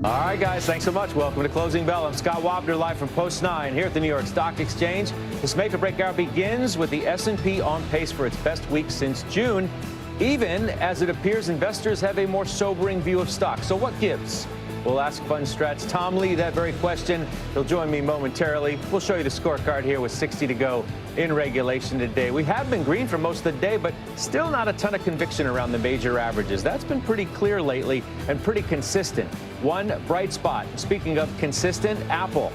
All right, guys, thanks so much. Welcome to Closing Bell. I'm Scott Wapner, live from Post 9 here at the New York Stock Exchange. This make-or-break hour begins with the S&P on pace for its best week since June, even as it appears investors have a more sobering view of stocks. So what gives? We'll ask Fund Strat's Tom Lee that very question. He'll join me momentarily. We'll show you the scorecard here with 60 to go in regulation today. We have been green for most of the day, but still not a ton of conviction around the major averages. That's been pretty clear lately and pretty consistent. One bright spot, speaking of consistent, Apple.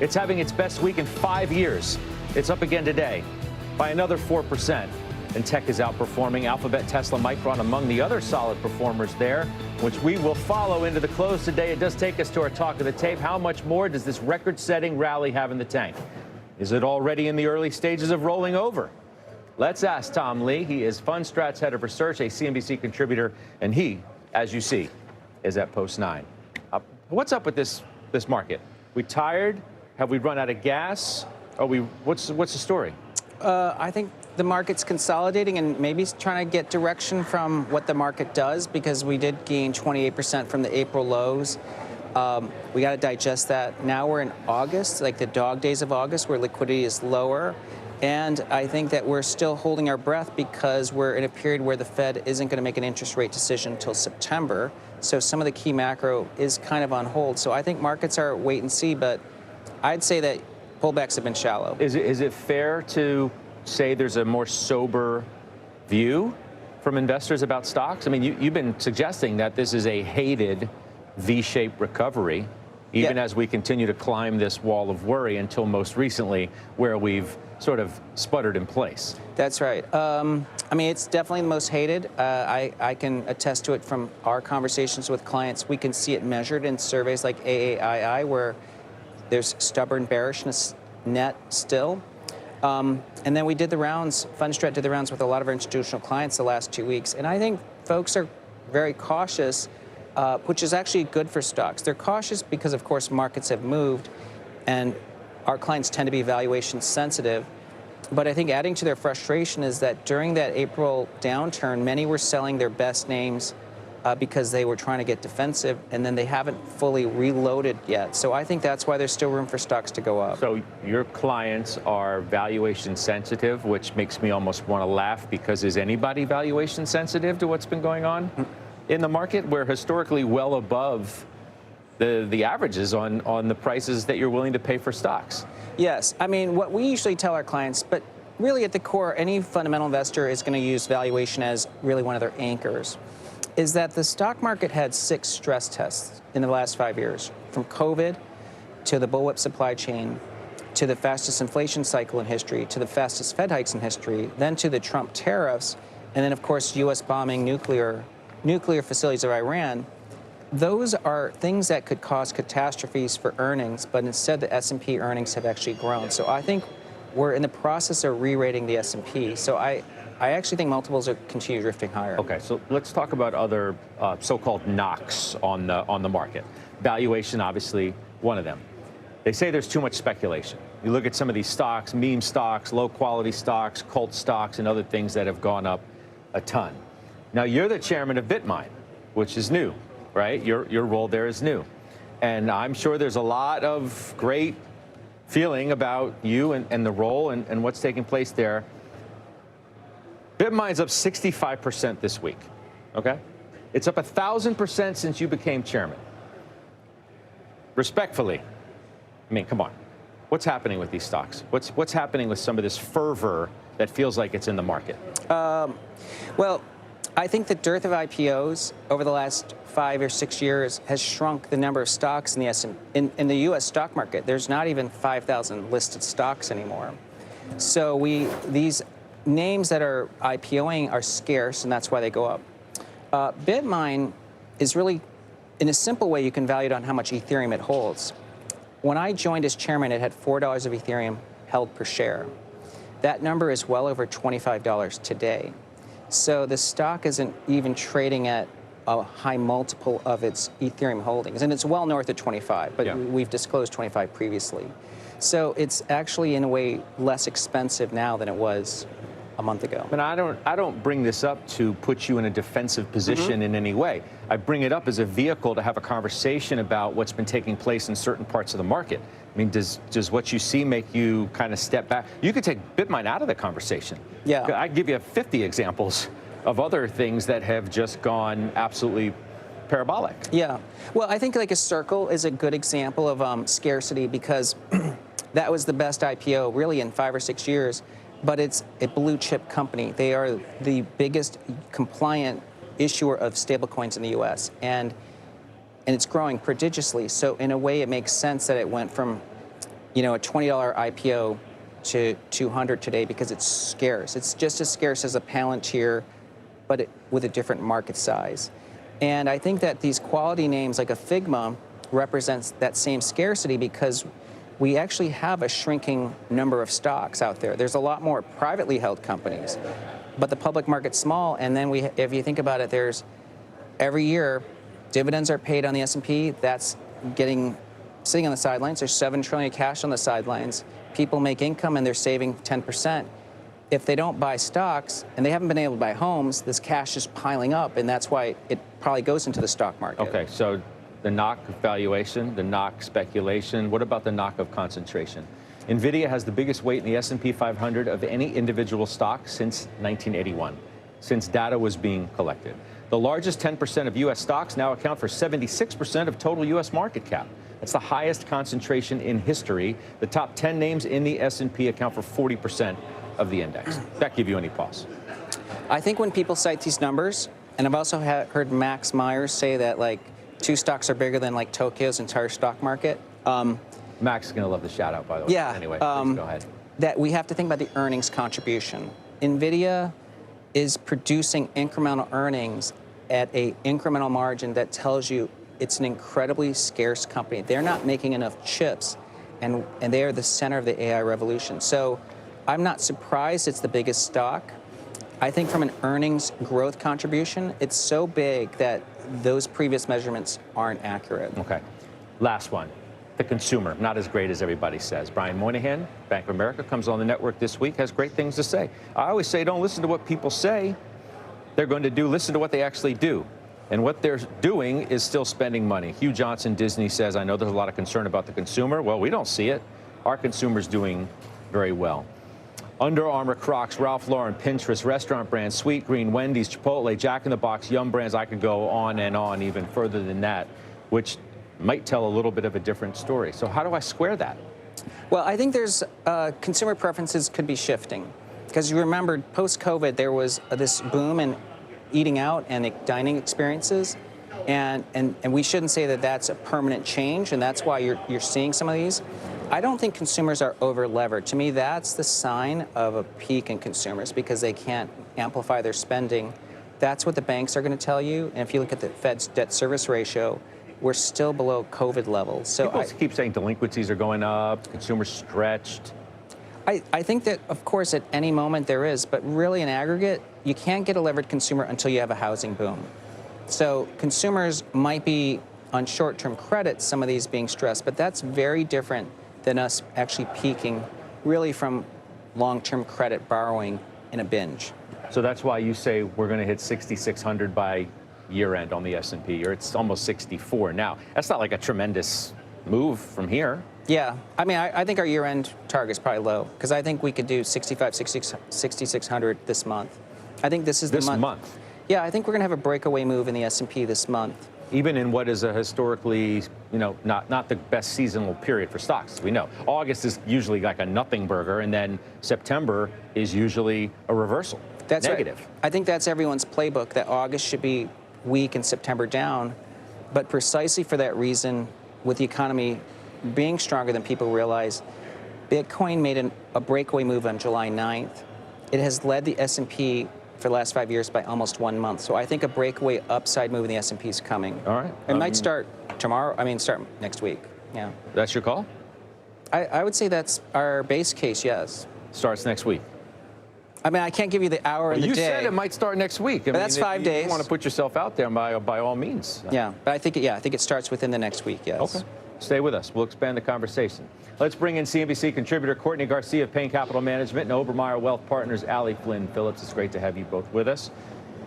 It's having its best week in 5 years. It's up again today by another 4%. And tech is outperforming. Alphabet, Tesla, Micron among the other solid performers there, which we will follow into the close today. It does take us to our talk of the tape. How much more does this record-setting rally have in the tank? Is it already in the early stages of rolling over? Let's ask Tom Lee. He is Fund Strat's head of research, a CNBC contributor, and he, as you see, is at Post 9. What's up with this market? We tired? Have we run out of gas? What's the story? I think the market's consolidating and maybe trying to get direction from what the market does, because we did gain 28% from the April lows. We got to digest that. Now we're in August, like the dog days of August, where liquidity is lower. And I think that we're still holding our breath because we're in a period where the Fed isn't going to make an interest rate decision until September. So some of the key macro is kind of on hold. So I think markets are wait and see, but I'd say that pullbacks have been shallow. Is it fair to say there's a more sober view from investors about stocks? I mean, you've been suggesting that this is a hated V-shaped recovery, even as we continue to climb this wall of worry until most recently where we've sort of sputtered in place. That's right. I mean, it's definitely the most hated. I can attest to it from our conversations with clients. We can see it measured in surveys like AAII, where there's stubborn bearishness net still. And then we did the rounds, Fund Strat did the rounds with a lot of our institutional clients the last 2 weeks. And I think folks are very cautious, which is actually good for stocks. They're cautious because, of course, markets have moved and our clients tend to be valuation sensitive. But I think adding to their frustration is that during that April downturn, many were selling their best names because they were trying to get defensive, and then they haven't fully reloaded yet. So I think that's why there's still room for stocks to go up. So your clients are valuation sensitive, which makes me almost want to laugh, because is anybody valuation sensitive to what's been going on in the market? We're historically well above the averages on the prices that you're willing to pay for stocks. Yes. I mean, what we usually tell our clients, but really at the core, any fundamental investor is going to use valuation as really one of their anchors, is that the stock market had 6 stress tests in the last 5 years, from COVID to the bullwhip supply chain, to the fastest inflation cycle in history, to the fastest Fed hikes in history, then to the Trump tariffs, and then, of course, U.S. bombing nuclear facilities of Iran. Those are things that could cause catastrophes for earnings, but instead the S&P earnings have actually grown. So I think we're in the process of re-rating the S&P. So I actually think multiples are continue drifting higher. Okay, so let's talk about other so-called knocks on the market. Valuation, obviously, one of them. They say there's too much speculation. You look at some of these stocks, meme stocks, low-quality stocks, cult stocks, and other things that have gone up a ton. Now, you're the chairman of BitMine, which is new, right? Your role there is new. And I'm sure there's a lot of great feeling about you and the role and what's taking place there. BitMine's up 65% this week, okay? It's up 1,000% since you became chairman. Respectfully, I mean, come on. What's happening with these stocks? What's happening with some of this fervor that feels like it's in the market? Well, I think the dearth of IPOs over the last 5 or 6 years has shrunk the number of stocks in the U.S. stock market. There's not even 5,000 listed stocks anymore. So these names that are IPOing are scarce, and that's why they go up. BitMine is really, in a simple way, you can value it on how much Ethereum it holds. When I joined as chairman, it had $4 of Ethereum held per share. That number is well over $25 today. So the stock isn't even trading at a high multiple of its Ethereum holdings. And it's well north of 25, but we've disclosed 25 previously. So it's actually, in a way, less expensive now than it was a month ago. And I don't bring this up to put you in a defensive position in any way. I bring it up as a vehicle to have a conversation about what's been taking place in certain parts of the market. I mean, does what you see make you kind of step back? You could take Bitmine out of the conversation. Yeah. I give you 50 examples of other things that have just gone absolutely parabolic. Yeah. Well, I think like a Circle is a good example of scarcity because that was the best IPO really in 5 or 6 years. But it's a blue chip company. They are the biggest compliant issuer of stablecoins in the U.S. and it's growing prodigiously. So in a way, it makes sense that it went from, a $20 IPO to 200 today because it's scarce. It's just as scarce as a Palantir, but with a different market size. And I think that these quality names like a Figma represents that same scarcity because we actually have a shrinking number of stocks out there. There's a lot more privately held companies, but the public market's small. And then if you think about it, there's every year dividends are paid on the S&P. That's sitting on the sidelines. There's $7 trillion cash on the sidelines. People make income and they're saving 10%. If they don't buy stocks and they haven't been able to buy homes, this cash is piling up, and that's why it probably goes into the stock market. Okay, so the knock valuation, the knock speculation. What about the knock of concentration? NVIDIA has the biggest weight in the S&P 500 of any individual stock since 1981, since data was being collected. The largest 10% of U.S. stocks now account for 76% of total U.S. market cap. That's the highest concentration in history. The top 10 names in the S&P account for 40% of the index. Does that give you any pause? I think when people cite these numbers, and I've also heard Max Myers say that like 2 stocks are bigger than like Tokyo's entire stock market. Max is going to love the shout out, by the way. Yeah. Anyway, please go ahead. That we have to think about the earnings contribution. NVIDIA is producing incremental earnings at an incremental margin that tells you it's an incredibly scarce company. They're not making enough chips, and they are the center of the AI revolution. So I'm not surprised it's the biggest stock. I think from an earnings growth contribution, it's so big that those previous measurements aren't accurate. Okay. Last one. The consumer, not as great as everybody says. Brian Moynihan, Bank of America, comes on the network this week, has great things to say. I always say, don't listen to what people say. They're going to listen to what they actually do. And what they're doing is still spending money. Hugh Johnson, Disney, says, I know there's a lot of concern about the consumer. Well, we don't see it. Our consumer's doing very well. Under Armour, Crocs, Ralph Lauren, Pinterest, restaurant brands, Sweet Green, Wendy's, Chipotle, Jack in the Box, Yum Brands. I could go on and on even further than that, which might tell a little bit of a different story. So how do I square that? Well, I think there's consumer preferences could be shifting. Because you remember, post-COVID, there was this boom in eating out and dining experiences. And we shouldn't say that that's a permanent change, and that's why you're seeing some of these. I don't think consumers are over-levered. To me, that's the sign of a peak in consumers because they can't amplify their spending. That's what the banks are going to tell you. And if you look at the Fed's debt service ratio, we're still below COVID levels. So people keep saying delinquencies are going up, consumers stretched. I think that, of course, at any moment there is, but really in aggregate, you can't get a levered consumer until you have a housing boom. So consumers might be on short-term credit, some of these being stressed, but that's very different than us actually peaking really from long-term credit borrowing in a binge. So that's why you say we're going to hit 6,600 by year end on the S&P, or it's almost 64 now. That's not like a tremendous move from here. Yeah, I mean, I think our year-end target is probably low because I think we could do 6,600 this month. I think this is the month. This month? Yeah, I think we're going to have a breakaway move in the S&P this month. Even in what is a historically, not the best seasonal period for stocks, we know. August is usually like a nothing burger, and then September is usually a reversal. That's negative. Right. I think that's everyone's playbook, that August should be weak and September down. But precisely for that reason, with the economy being stronger than people realize, Bitcoin made a breakaway move on July 9th. It has led the S&P for the last 5 years by almost 1 month. So I think a breakaway upside move in the S&P is coming. All right. It might start tomorrow. Start next week. Yeah. That's your call? I would say that's our base case, yes. Starts next week. I can't give you the hour and the day. You said it might start next week. But that's 5 days. You want to put yourself out there by all means. Yeah, but I think it starts within the next week, yes. Okay. Stay with us. We'll expand the conversation. Let's bring in CNBC contributor Courtney Garcia of Payne Capital Management and Obermeyer Wealth Partners, Allie Flynn Phillips. It's great to have you both with us.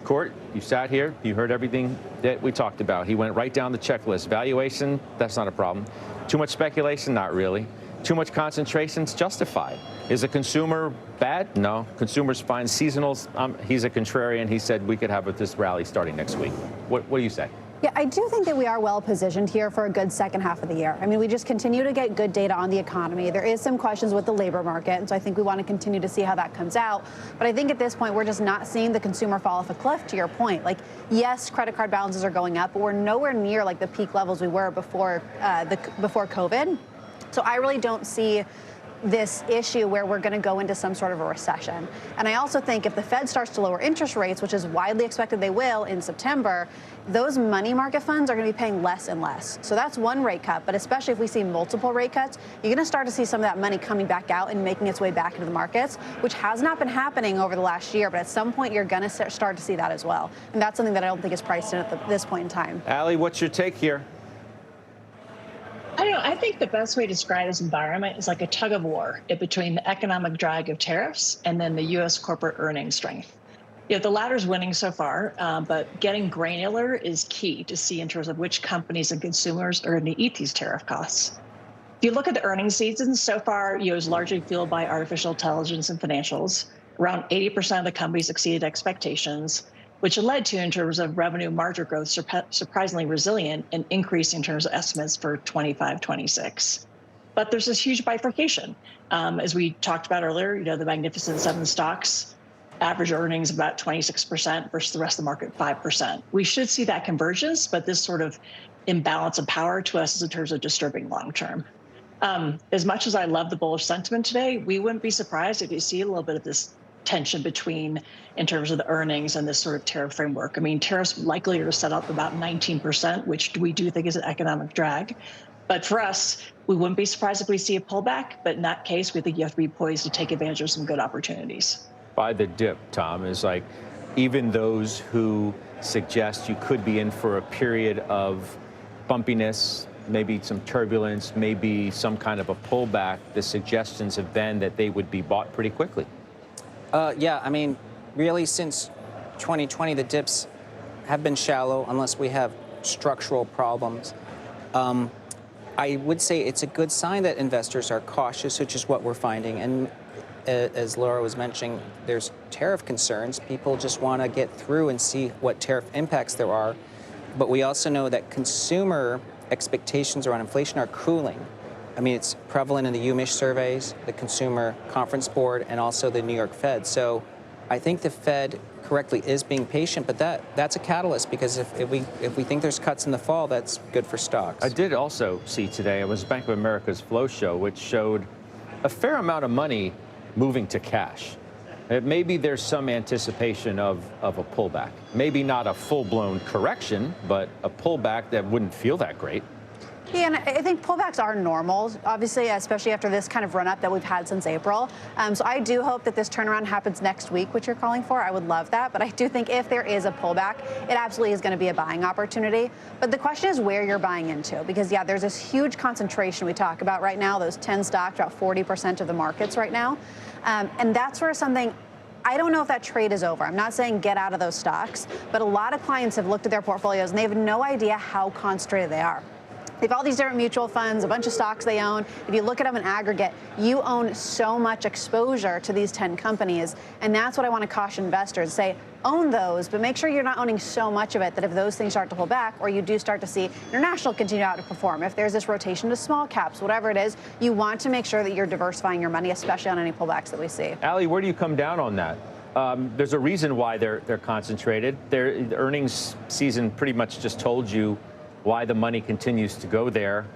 Court, you sat here. You heard everything that we talked about. He went right down the checklist. Valuation, that's not a problem. Too much speculation, not really. Too much concentration, it's justified. Is a consumer bad? No. Consumers find seasonals. He's a contrarian. He said we could have this rally starting next week. What do you say? Yeah, I do think that we are well positioned here for a good second half of the year. I mean, we just continue to get good data on the economy. There is some questions with the labor market, and so I think we want to continue to see how that comes out. But I think at this point, we're just not seeing the consumer fall off a cliff, to your point. Like, yes, credit card balances are going up, but we're nowhere near like the peak levels we were before COVID. So I really don't see this issue where we're going to go into some sort of a recession. And I also think if the Fed starts to lower interest rates, which is widely expected they will in September, those money market funds are going to be paying less and less. So that's one rate cut. But especially if we see multiple rate cuts, you're going to start to see some of that money coming back out and making its way back into the markets, which has not been happening over the last year. But at some point, you're going to start to see that as well. And that's something that I don't think is priced in at this point in time. Allie, what's your take here? I don't know. I think the best way to describe this environment is like a tug of war between the economic drag of tariffs and then the U.S. corporate earnings strength. You know, the latter's winning so far, but getting granular is key to see in terms of which companies and consumers are going to eat these tariff costs. If you look at the earnings season so far, it was largely fueled by artificial intelligence and financials. Around 80% of the companies exceeded expectations, which led to, in terms of revenue margin growth, surprisingly resilient and increasing in terms of estimates for 25-26. But there's this huge bifurcation. As we talked about earlier, you know, the Magnificent Seven stocks, average earnings about 26% versus the rest of the market 5%. We should see that convergence, but this sort of imbalance of power to us is in terms of disturbing long term. As much as I love the bullish sentiment today, we wouldn't be surprised if you see a little bit of this tension between in terms of the earnings and this sort of tariff framework. I mean, tariffs likely are set up about 19%, which we do think is an economic drag. But for us, we wouldn't be surprised if we see a pullback. But in that case, we think you have to be poised to take advantage of some good opportunities. By the dip, Tom, is like even those who suggest you could be in for a period of bumpiness, maybe some turbulence, maybe some kind of a pullback, the suggestions have been that they would be bought pretty quickly. Yeah, I mean, really since 2020, the dips have been shallow unless we have structural problems. I would say it's a good sign that investors are cautious, which is what we're finding. And as Laura was mentioning, there's tariff concerns. People just want to get through and see what tariff impacts there are. But we also know that consumer expectations around inflation are cooling. I mean, it's prevalent in the UMich surveys, the Consumer Conference Board, and also the New York Fed. So I think the Fed correctly is being patient, but that's a catalyst because if we think there's cuts in the fall, that's good for stocks. I did also see today, it was Bank of America's Flow Show, which showed a fair amount of money moving to cash. Maybe there's some anticipation of a pullback. Maybe not a full-blown correction, but a pullback that wouldn't feel that great. Yeah, and I think pullbacks are normal, obviously, especially after this kind of run-up that we've had since April. So I do hope that this turnaround happens next week, which you're calling for. I would love that. But I do think if there is a pullback, it absolutely is going to be a buying opportunity. But the question is where you're buying into. Because, yeah, there's this huge concentration we talk about right now, those 10 stocks, about 40% of the markets right now. And that's where something... I don't know if that trade is over. I'm not saying get out of those stocks, but a lot of clients have looked at their portfolios and they have no idea how concentrated they are. They have all these different mutual funds, a bunch of stocks they own. If you look at them in aggregate, you own so much exposure to these 10 companies. And that's what I want to caution investors. Say, own those, but make sure you're not owning so much of it that if those things start to pull back or you do start to see international continue to outperform, if there's this rotation to small caps, whatever it is, you want to make sure that you're diversifying your money, especially on any pullbacks that we see. Allie, where do you come down on that? There's a reason why they're concentrated. The earnings season pretty much just told you why the money continues to go there.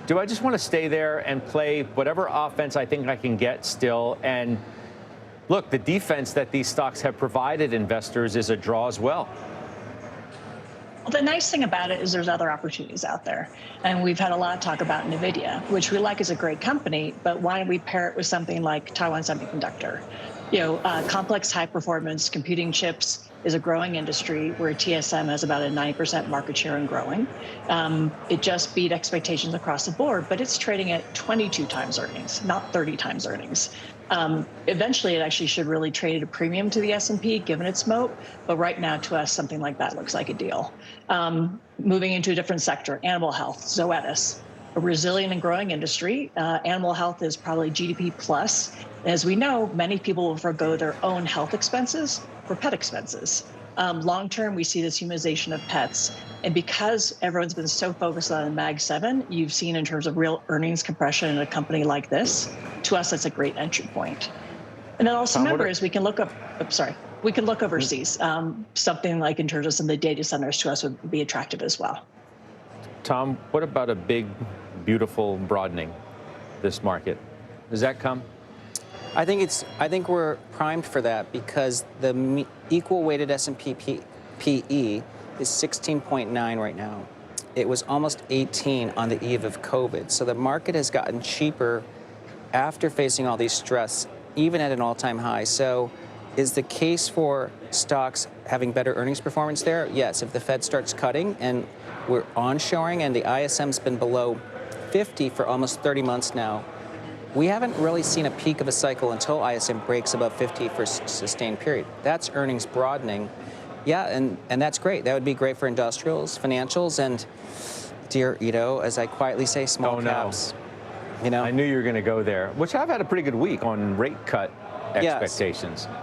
Do I just want to stay there and play whatever offense I think I can get still? And look, the defense that these stocks have provided investors is a draw as well. Well, the nice thing about it is there's other opportunities out there. And we've had a lot of talk about NVIDIA, which we like as a great company, but why don't we pair it with something like Taiwan Semiconductor? Complex high performance computing chips is a growing industry where TSM has about a 9% market share and growing. It just beat expectations across the board, but it's trading at 22 times earnings, not 30 times earnings. Eventually, it actually should really trade at a premium to the S&P, given its moat. But right now, to us, something like that looks like a deal. Moving into a different sector, animal health, Zoetis, a resilient and growing industry. Animal health is probably GDP plus. As we know, many people will forgo their own health expenses for pet expenses. Long term, we see this humanization of pets. And because everyone's been so focused on Mag 7, you've seen in terms of real earnings compression in a company like this. To us, that's a great entry point. And then also remember is we can look up, we can look overseas. Something like in terms of some of the data centers to us would be attractive as well. Tom, what about a big, beautiful broadening this market? Does that come? I think we're primed for that because the equal weighted S&P PE is 16.9 right now. It was almost 18 on the eve of COVID. So the market has gotten cheaper after facing all these stress, even at an all-time high. So is the case for stocks having better earnings performance there? Yes, if the Fed starts cutting and we're onshoring and the ISM's been below 50 for almost 30 months now. We haven't really seen a peak of a cycle until ISM breaks above 50 for a sustained period. That's earnings broadening. Yeah, and that's great. That would be great for industrials, financials, and as I quietly say, small caps. I knew you were going to go there, which I've had a pretty good week on rate cut expectations. Yes.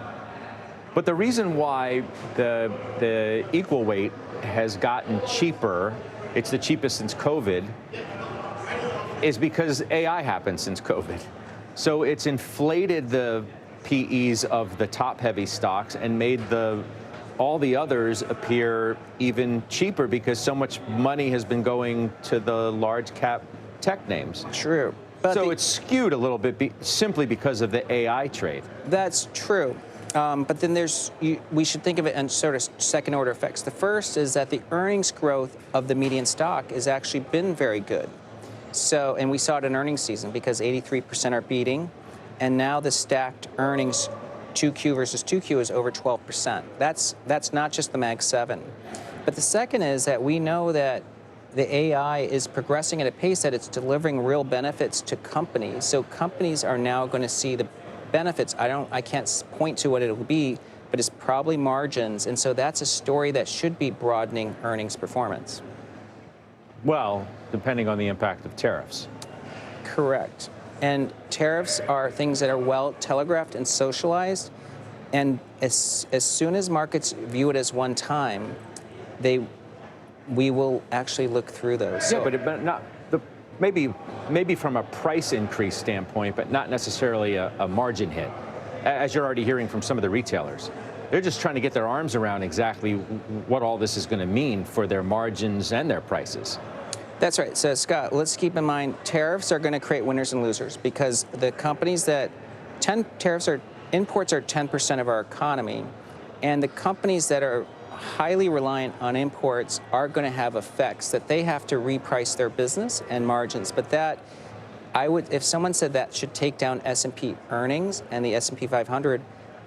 But the reason why the equal weight has gotten cheaper, it's the cheapest since COVID, is because AI happened since COVID. So it's inflated the PEs of the top-heavy stocks and made all the others appear even cheaper because so much money has been going to the large-cap tech names. True. But so it's skewed a little bit simply because of the AI trade. That's true. But then we should think of it in sort of second-order effects. The first is that the earnings growth of the median stock has actually been very good. So, and we saw it in earnings season because 83% are beating, and now the stacked earnings 2Q versus 2Q is over 12%. That's not just the Mag 7. But the second is that we know that the AI is progressing at a pace that it's delivering real benefits to companies. So companies are now going to see the benefits. I can't point to what it will be, but it's probably margins. And so that's a story that should be broadening earnings performance. Well, depending on the impact of tariffs. Correct. And tariffs are things that are well telegraphed and socialized. And as soon as markets view it as one time, we will actually look through those. Yeah, but not maybe from a price increase standpoint, but not necessarily a margin hit, as you're already hearing from some of the retailers. They're just trying to get their arms around exactly what all this is going to mean for their margins and their prices. That's right. So, Scott, let's keep in mind tariffs are going to create winners and losers because the companies imports are 10% of our economy, and the companies that are highly reliant on imports are going to have effects that they have to reprice their business and margins. But if someone said that should take down S&P earnings and the S&P 500,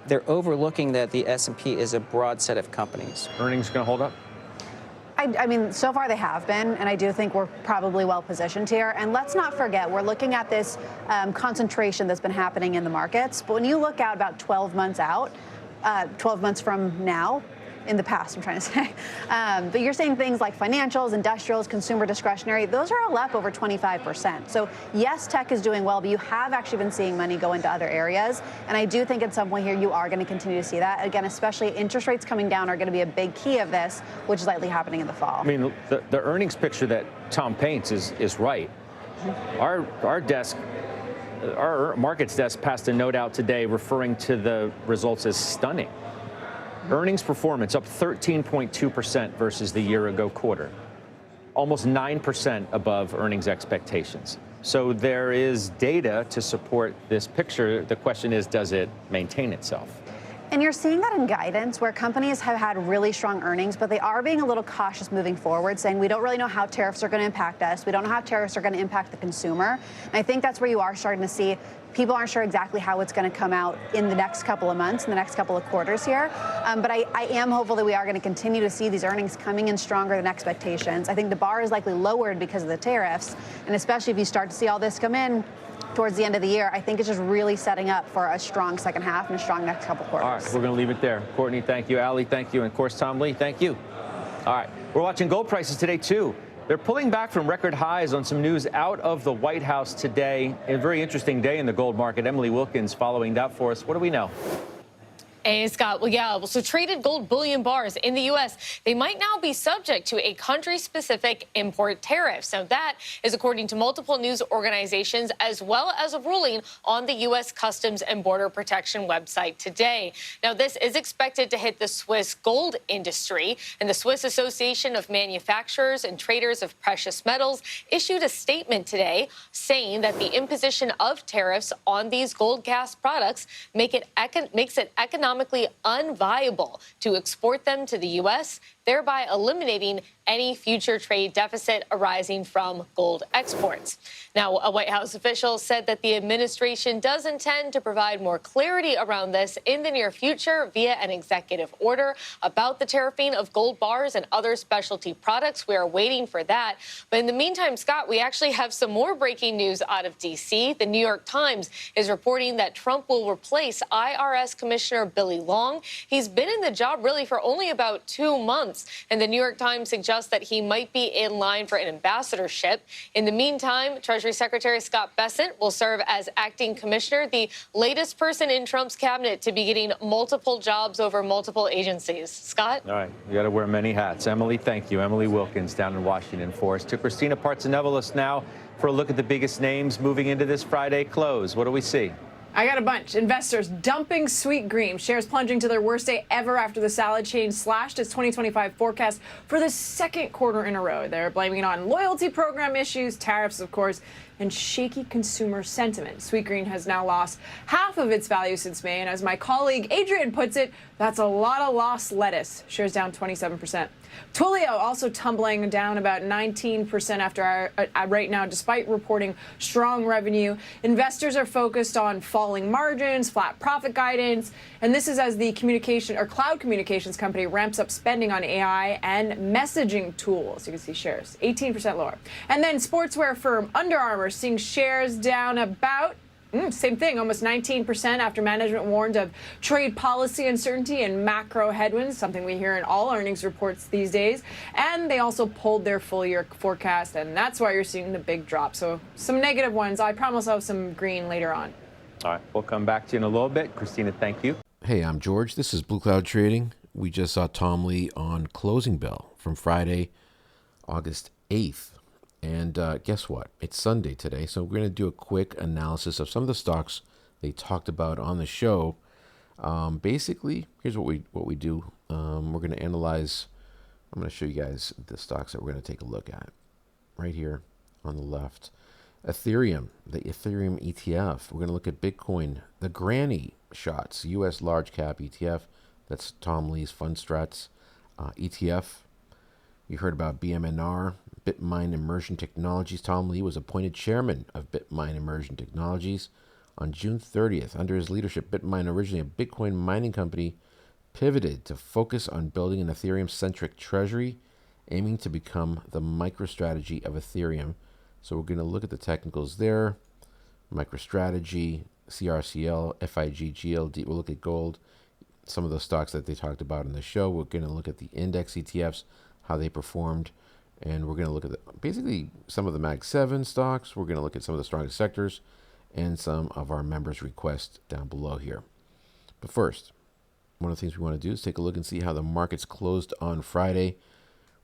they're overlooking that the S&P is a broad set of companies. Earnings going to hold up? I mean, so far they have been, and I do think we're probably well positioned here. And let's not forget, we're looking at this concentration that's been happening in the markets. But when you look out about 12 months out, 12 months from now, in the past, I'm trying to say. But you're seeing things like financials, industrials, consumer discretionary. Those are all up over 25%. So yes, tech is doing well, but you have actually been seeing money go into other areas. And I do think at some point here you are going to continue to see that. Again, especially interest rates coming down are going to be a big key of this, which is likely happening in the fall. I mean, the earnings picture that Tom paints is right. Our markets desk passed a note out today referring to the results as stunning. Earnings performance up 13.2% versus the year-ago quarter, almost 9% above earnings expectations. So there is data to support this picture. The question is, does it maintain itself? And you're seeing that in guidance where companies have had really strong earnings, but they are being a little cautious moving forward, saying we don't really know how tariffs are going to impact us. We don't know how tariffs are going to impact the consumer. And I think that's where you are starting to see People aren't sure exactly how it's going to come out in the next couple of months, in the next couple of quarters here. But I am hopeful that we are going to continue to see these earnings coming in stronger than expectations. I think the bar is likely lowered because of the tariffs, and especially if you start to see all this come in towards the end of the year, I think it's just really setting up for a strong second half and a strong next couple quarters. All right, we're going to leave it there. Courtney, thank you. Ali, thank you. And of course, Tom Lee, thank you. All right, we're watching gold prices today, too. They're pulling back from record highs on some news out of the White House today. A very interesting day in the gold market. Emily Wilkins following that for us. What do we know? Hey, Scott. So traded gold bullion bars in the U.S., they might now be subject to a country-specific import tariff. So that is according to multiple news organizations, as well as a ruling on the U.S. Customs and Border Protection website today. Now, this is expected to hit the Swiss gold industry, and the Swiss Association of Manufacturers and Traders of Precious Metals issued a statement today saying that the imposition of tariffs on these gold gas products makes it economically unviable to export them to the U.S., thereby eliminating any future trade deficit arising from gold exports. Now, a White House official said that the administration does intend to provide more clarity around this in the near future via an executive order about the tariffing of gold bars and other specialty products. We are waiting for that. But in the meantime, Scott, we actually have some more breaking news out of D.C. The New York Times is reporting that Trump will replace IRS Commissioner Billy Long. He's been in the job really for only about 2 months, and the New York Times suggests that he might be in line for an ambassadorship. In the meantime, Treasury Secretary Scott Bessent will serve as acting commissioner, the latest person in Trump's cabinet to be getting multiple jobs over multiple agencies. Scott? All right, you got to wear many hats. Emily, thank you. Emily Wilkins down in Washington for us. To Christina Partsinevelos now for a look at the biggest names moving into this Friday close. What do we see? I got a bunch. Investors dumping Sweetgreen. Shares plunging to their worst day ever after the salad chain slashed its 2025 forecast for the second quarter in a row. They're blaming it on loyalty program issues, tariffs, of course, and shaky consumer sentiment. Sweetgreen has now lost half of its value since May, and as my colleague Adrian puts it, that's a lot of lost lettuce. Shares down 27%. Twilio also tumbling down about 19% after right now, despite reporting strong revenue. Investors are focused on falling margins, flat profit guidance, and this is as the cloud communications company ramps up spending on AI and messaging tools. You can see shares 18% lower. And then sportswear firm Under Armour seeing shares down about same thing, almost 19% after management warned of trade policy uncertainty and macro headwinds, something we hear in all earnings reports these days. And they also pulled their full-year forecast, and that's why you're seeing the big drop. So some negative ones. I promise I'll have some green later on. All right, we'll come back to you in a little bit. Christina, thank you. Hey, I'm George. This is Blue Cloud Trading. We just saw Tom Lee on Closing Bell from Friday, August 8th. And guess what? It's Sunday today, so we're going to do a quick analysis of some of the stocks they talked about on the show. Basically, here's what we do. We're going to analyze. I'm going to show you guys the stocks that we're going to take a look at right here on the left. Ethereum, the Ethereum ETF. We're going to look at Bitcoin, the Granny Shots, U.S. large cap ETF. That's Tom Lee's Fund Strats ETF. You heard about BMNR, Bitmine Immersion Technologies. Tom Lee was appointed chairman of Bitmine Immersion Technologies on June 30th. Under his leadership, Bitmine, originally a Bitcoin mining company, pivoted to focus on building an Ethereum-centric treasury, aiming to become the MicroStrategy of Ethereum. So we're going to look at the technicals there. MicroStrategy, CRCL, FIG, GLD. We'll look at gold, some of the stocks that they talked about in the show. We're going to look at the index ETFs, how they performed. And we're going to look at basically some of the Mag 7 stocks. We're going to look at some of the strongest sectors and some of our members' requests down below here. But first, one of the things we want to do is take a look and see how the markets closed on Friday.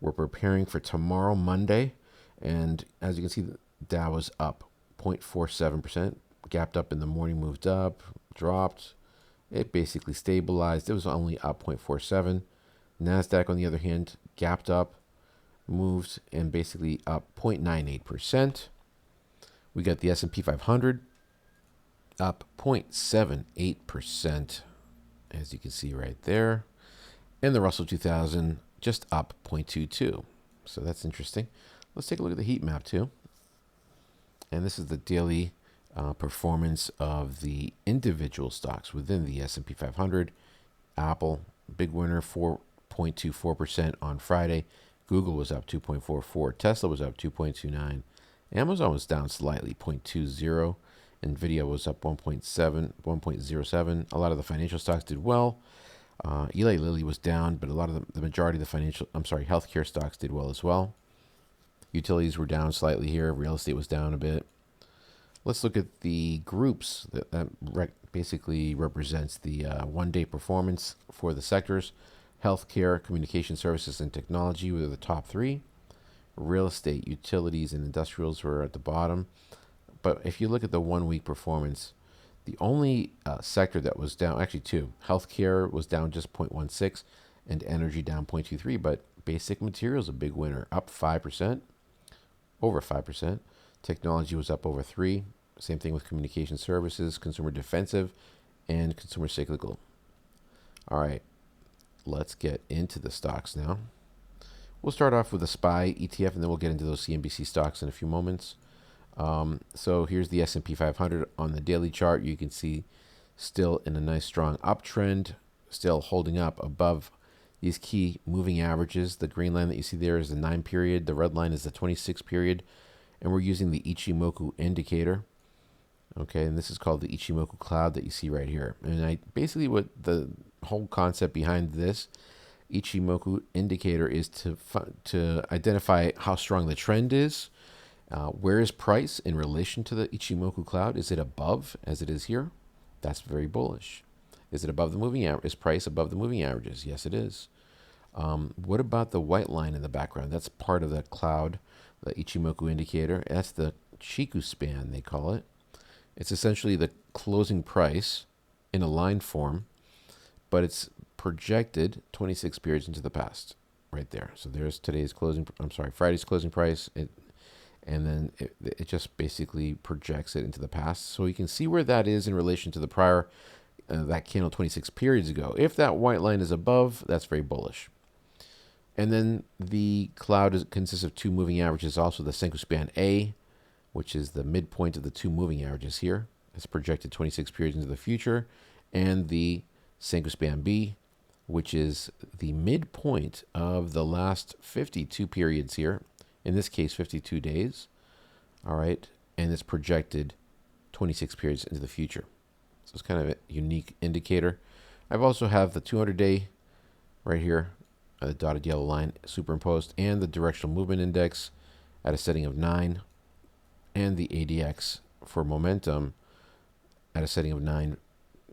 We're preparing for tomorrow, Monday. And as you can see, the Dow was up 0.47%, gapped up in the morning, moved up, dropped. It basically stabilized. It was only up 0.47. NASDAQ, on the other hand, gapped up, moved, and basically up 0.98%. We got the S&P 500 up 0.78%, as you can see right there. And the Russell 2000 just up 0.22. So that's interesting. Let's take a look at the heat map too. And this is the daily performance of the individual stocks within the S&P 500. Apple, big winner, 4.24% on Friday. Google was up 2.44. Tesla was up 2.29. Amazon was down slightly, 0.20. Nvidia was up 1.07. A lot of the financial stocks did well. Eli Lilly was down, but a lot of the majority of the healthcare stocks did well as well. Utilities were down slightly here. Real estate was down a bit. Let's look at the groups that basically represents the one-day performance for the sectors. Healthcare, communication services, and technology were the top three. Real estate, utilities, and industrials were at the bottom. But if you look at the 1 week performance, the only sector that was down, actually two, healthcare was down just 0.16 and energy down 0.23, but basic materials a big winner, up 5%, over 5%. Technology was up over 3%. Same thing with communication services, consumer defensive, and consumer cyclical. All right, let's get into the stocks now. We'll start off with the SPY ETF, and then we'll get into those CNBC stocks in a few moments. So here's the S&P 500 on the daily chart. You can see still in a nice strong uptrend, still holding up above these key moving averages. The green line that you see there is the 9 period. The red line is the 26 period. And we're using the Ichimoku indicator. Okay, and this is called the Ichimoku cloud that you see right here. And basically what the whole concept behind this Ichimoku indicator is to identify how strong the trend is. Where is price in relation to the Ichimoku cloud? Is it above, as it is here? That's very bullish. Is it above the moving average? Is price above the moving averages? Yes, it is. What about the white line in the background? That's part of the cloud, the Ichimoku indicator. That's the Chiku span, they call it. It's essentially the closing price in a line form, but it's projected 26 periods into the past, right there. So there's Friday's closing price. And then it just basically projects it into the past. So you can see where that is in relation to the prior, that candle 26 periods ago. If that white line is above, that's very bullish. And then the cloud consists of two moving averages, also the Senko span A, which is the midpoint of the two moving averages here. It's projected 26 periods into the future. And the Senko span B, which is the midpoint of the last 52 periods here. In this case, 52 days. All right. And it's projected 26 periods into the future. So it's kind of a unique indicator. I've also have the 200-day right here, the dotted yellow line superimposed, and the directional movement index at a setting of 9, and the ADX for momentum at a setting of 9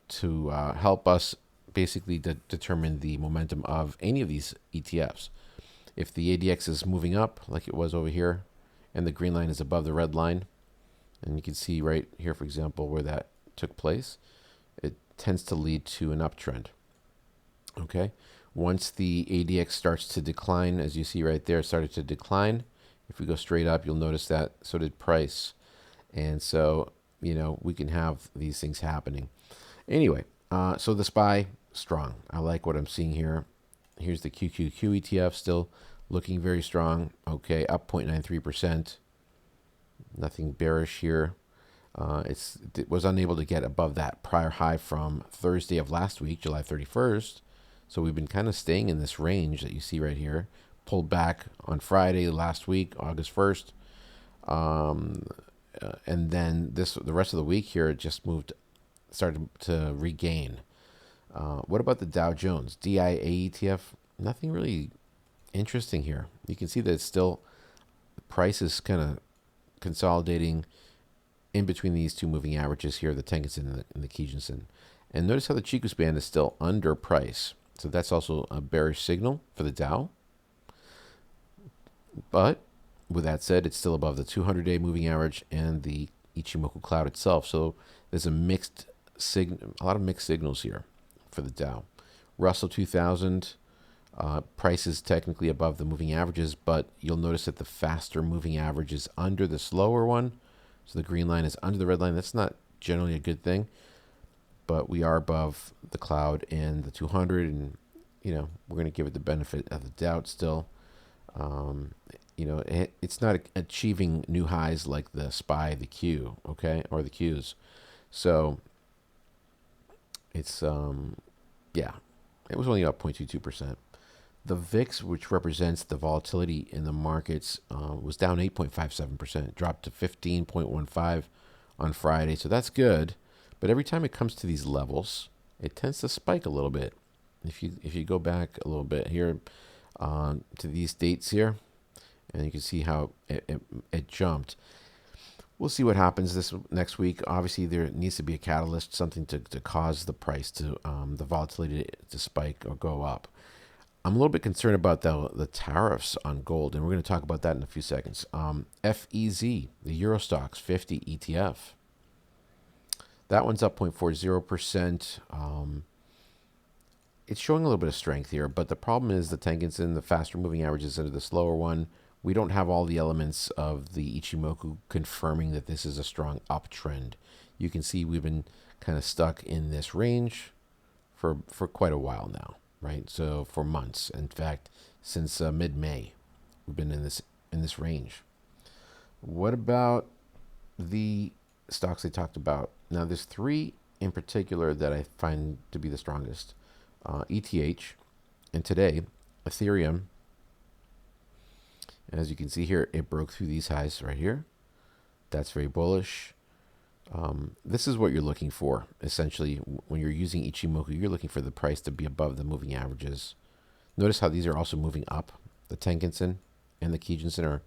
to help us basically determine the momentum of any of these ETFs. If the ADX is moving up like it was over here, and the green line is above the red line, and you can see right here, for example, where that took place, it tends to lead to an uptrend. Okay, once the ADX starts to decline, as you see right there, it started to decline. If we go straight up, you'll notice that so did price. And so, we can have these things happening. Anyway, so the SPY, strong. I like what I'm seeing here. Here's the QQQ ETF, still looking very strong. Okay, up 0.93%. Nothing bearish here. It was unable to get above that prior high from Thursday of last week, July 31st. So we've been kind of staying in this range that you see right here. Pulled back on Friday last week, August 1st. And then the rest of the week here, it just started to regain. What about the Dow Jones? DIA ETF? Nothing really interesting here. You can see that it's still, price is kind of consolidating in between these two moving averages here, the Tenkan and the Kijun. And notice how the Chiku span is still under price. So that's also a bearish signal for the Dow. But with that said, it's still above the 200-day moving average and the Ichimoku cloud itself. So there's a lot of mixed signals here for the Dow. Russell 2000 price is technically above the moving averages, but you'll notice that the faster moving average is under the slower one. So the green line is under the red line. That's not generally a good thing, but we are above the cloud and the 200, and we're going to give it the benefit of the doubt still. it's not achieving new highs like the SPY, the Q, okay, or the Qs. So it's yeah, it was only up 0.22%. The VIX, which represents the volatility in the markets, was down 8.57%, dropped to 15.15 on Friday. So that's good. But every time it comes to these levels, it tends to spike a little bit. If you go back a little bit here to these dates here, and you can see how it jumped. We'll see what happens this next week. Obviously, there needs to be a catalyst, something to cause the price to the volatility to spike or go up. I'm a little bit concerned about the tariffs on gold, and we're going to talk about that in a few seconds. FEZ, the Eurostoxx 50 ETF. That one's up 0.40%. It's showing a little bit of strength here, but the problem is the Tenkan, the faster moving averages into the slower one. We don't have all the elements of the Ichimoku confirming that this is a strong uptrend. You can see we've been kind of stuck in this range for quite a while now, right? So for months. In fact, since mid-May, we've been in this range. What about the stocks I talked about? Now, there's three in particular that I find to be the strongest. ETH, and today, Ethereum. As you can see here, it broke through these highs right here. That's very bullish. This is what you're looking for, essentially. When you're using Ichimoku, you're looking for the price to be above the moving averages. Notice how these are also moving up. The Tenkan and the Kijun are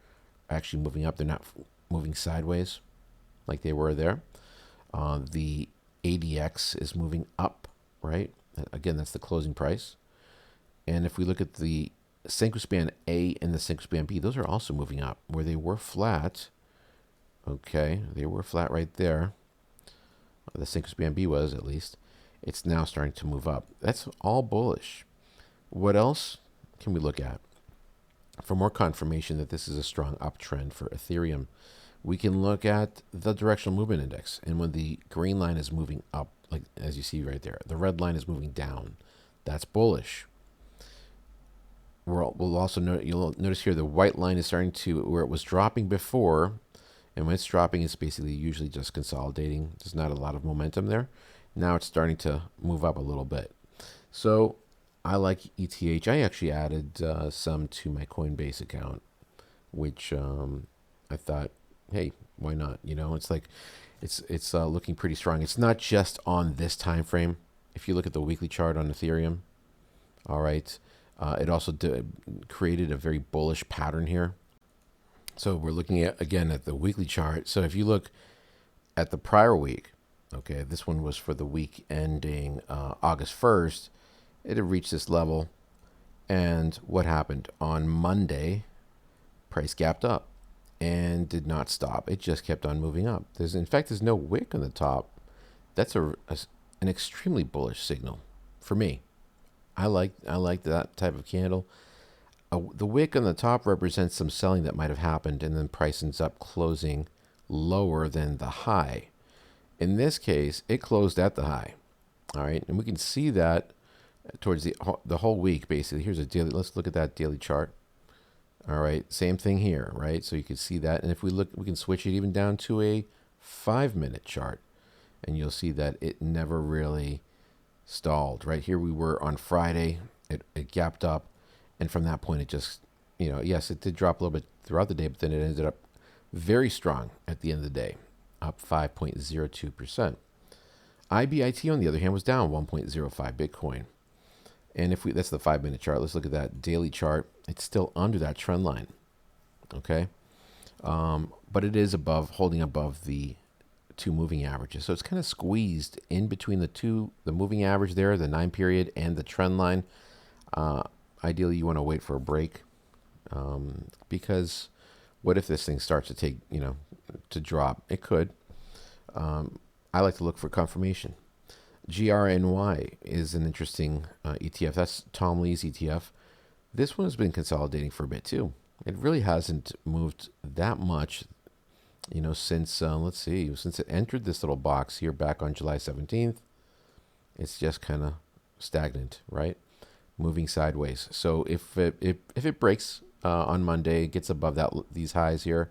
actually moving up. They're not moving sideways like they were there. The ADX is moving up, right? Again, that's the closing price. And if we look at the Senkou Span A and the Senkou Span B, those are also moving up. Where they were flat, okay, they were flat right there. The Senkou Span B was, at least. It's now starting to move up. That's all bullish. What else can we look at? For more confirmation that this is a strong uptrend for Ethereum, we can look at the directional movement index. And when the green line is moving up, like as you see right there, the red line is moving down. That's bullish. We'll also you'll notice here the white line is starting to, where it was dropping before, and when it's dropping, it's basically usually just consolidating. There's not a lot of momentum there. Now it's starting to move up a little bit. So I like ETH. I actually added some to my Coinbase account, which I thought, hey, why not? It's like it's looking pretty strong. It's not just on this time frame. If you look at the weekly chart on Ethereum, all right, it also created a very bullish pattern here. So we're looking at, again, at the weekly chart. So if you look at the prior week, okay, this one was for the week ending August 1st, it had reached this level. And what happened? On Monday, price gapped up and did not stop. It just kept on moving up. In fact, there's no wick on the top. That's an extremely bullish signal for me. I like that type of candle. The wick on the top represents some selling that might have happened, and then price ends up closing lower than the high. In this case, it closed at the high. All right, and we can see that towards the whole week. Basically, here's a daily. Let's look at that daily chart. All right, same thing here, right? So you can see that, and if we look, we can switch it even down to a 5-minute chart, and you'll see that it never really stalled. Right here, we were on Friday. It gapped up, and from that point, it just, yes, it did drop a little bit throughout the day, but then it ended up very strong at the end of the day, up 5.02%. IBIT, on the other hand, was down 1.05 Bitcoin. And if that's the 5-minute chart, let's look at that daily chart. It's still under that trend line, okay? But it is holding above the 2 moving averages. So it's kind of squeezed in between the moving average there, the 9 period, and the trend line. Ideally, you want to wait for a break, because what if this thing starts to take, to drop? It could. I like to look for confirmation. GRNY is an interesting ETF. That's Tom Lee's ETF. This one has been consolidating for a bit too. It really hasn't moved that much, since, let's see, since it entered this little box here back on July 17th. It's just kind of stagnant, right? Moving sideways. So if it breaks on Monday, gets above these highs here.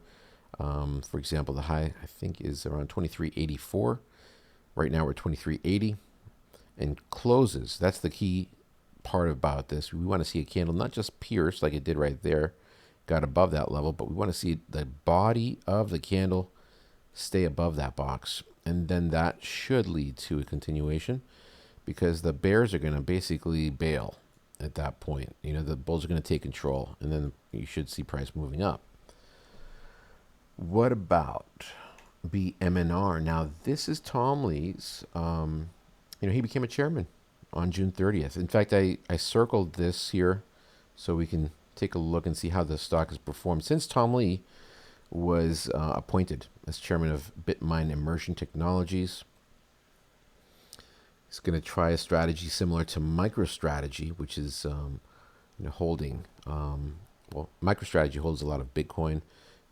For example, the high I think is around 23.84. Right now we're 23.80, and closes. That's the key part about this. We want to see a candle not just pierce like it did right there, got above that level, but we want to see the body of the candle stay above that box, and then that should lead to a continuation, because the bears are going to basically bail at that point. You know, the bulls are going to take control, and then you should see price moving up. What about BMNR? Now, this is Tom Lee's. He became a chairman on June 30th. In fact, I circled this here so we can take a look and see how the stock has performed since Tom Lee was appointed as chairman of BitMine Immersion Technologies. He's going to try a strategy similar to MicroStrategy, which is holding. MicroStrategy holds a lot of Bitcoin,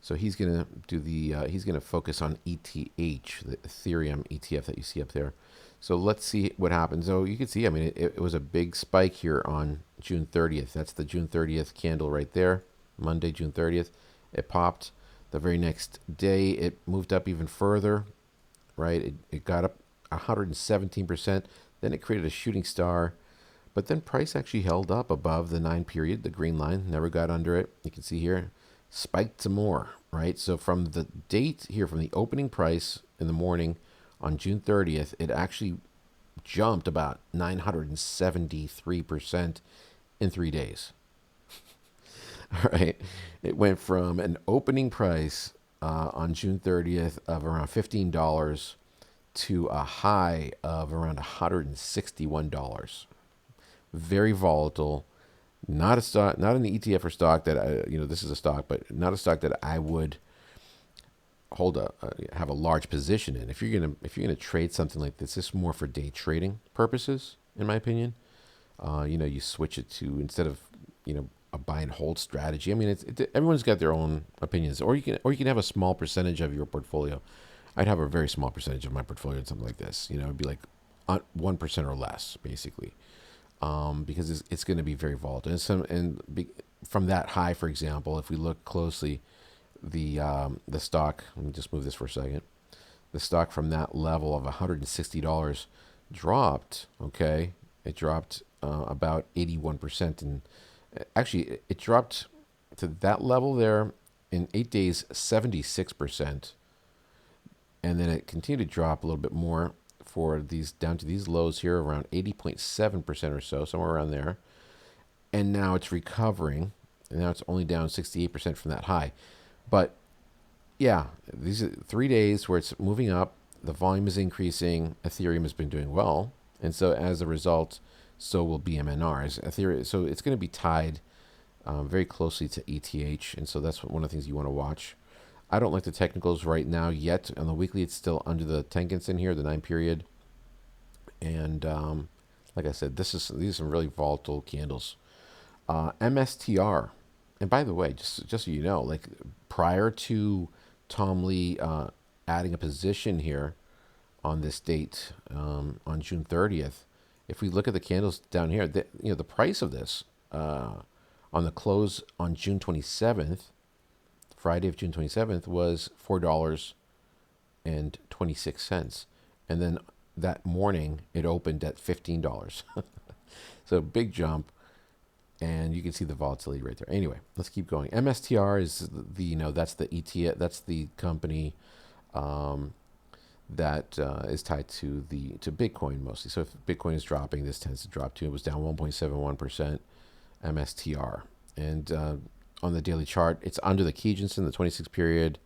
so he's going to do he's going to focus on ETH, the Ethereum ETF that you see up there. So let's see what happens. So you can see, I mean, it was a big spike here on June 30th. That's the June 30th candle right there, Monday, June 30th. It popped. The very next day, it moved up even further, right? It got up 117%. Then it created a shooting star. But then price actually held up above the 9 period, the green line, never got under it. You can see here, spiked some more, right? So from the date here, from the opening price in the morning on June 30th, it actually jumped about 973% in 3 days. All right. It went from an opening price on June 30th of around $15 to a high of around $161. Very volatile. Not a stock, not an ETF or stock that this is a stock, but not a stock that I would have a large position in. If you're gonna trade something like this is more for day trading purposes, in my opinion. You switch it to, instead of a buy and hold strategy. I mean, everyone's got their own opinions, or you can have a small percentage of your portfolio. I'd have a very small percentage of my portfolio in something like this. It'd be like 1% or less, basically, because it's going to be very volatile. From that high, for example, if we look closely, the stock. Let me just move this for a second. The stock from that level of $160 dropped. Okay, it dropped about 81%, and actually it dropped to that level there in 8 days, 76%, and then it continued to drop a little bit more for these down to these lows here around 80.7% or so, somewhere around there, and now it's recovering, and now it's only down 68% from that high. But yeah, these are 3 days where it's moving up. The volume is increasing. Ethereum has been doing well. And so as a result, so will BMNRs. Ethereum, so it's going to be tied very closely to ETH. And so that's one of the things you want to watch. I don't like the technicals right now yet. On the weekly, it's still under the Tenkens in here, the 9 period. And like I said, these are some really volatile candles. MSTR. And by the way, just so you know, like prior to Tom Lee adding a position here on this date on June 30th, if we look at the candles down here, the price of this on the close on June 27th, Friday of June 27th, was $4.26, and then that morning it opened at $15. So big jump. And you can see the volatility right there. Anyway, let's keep going. MSTR is that's the ETF, that's the company that is tied to Bitcoin mostly. So if Bitcoin is dropping, this tends to drop too. It was down 1.71%. MSTR, and on the daily chart, it's under the Kijinsen, the 26 period.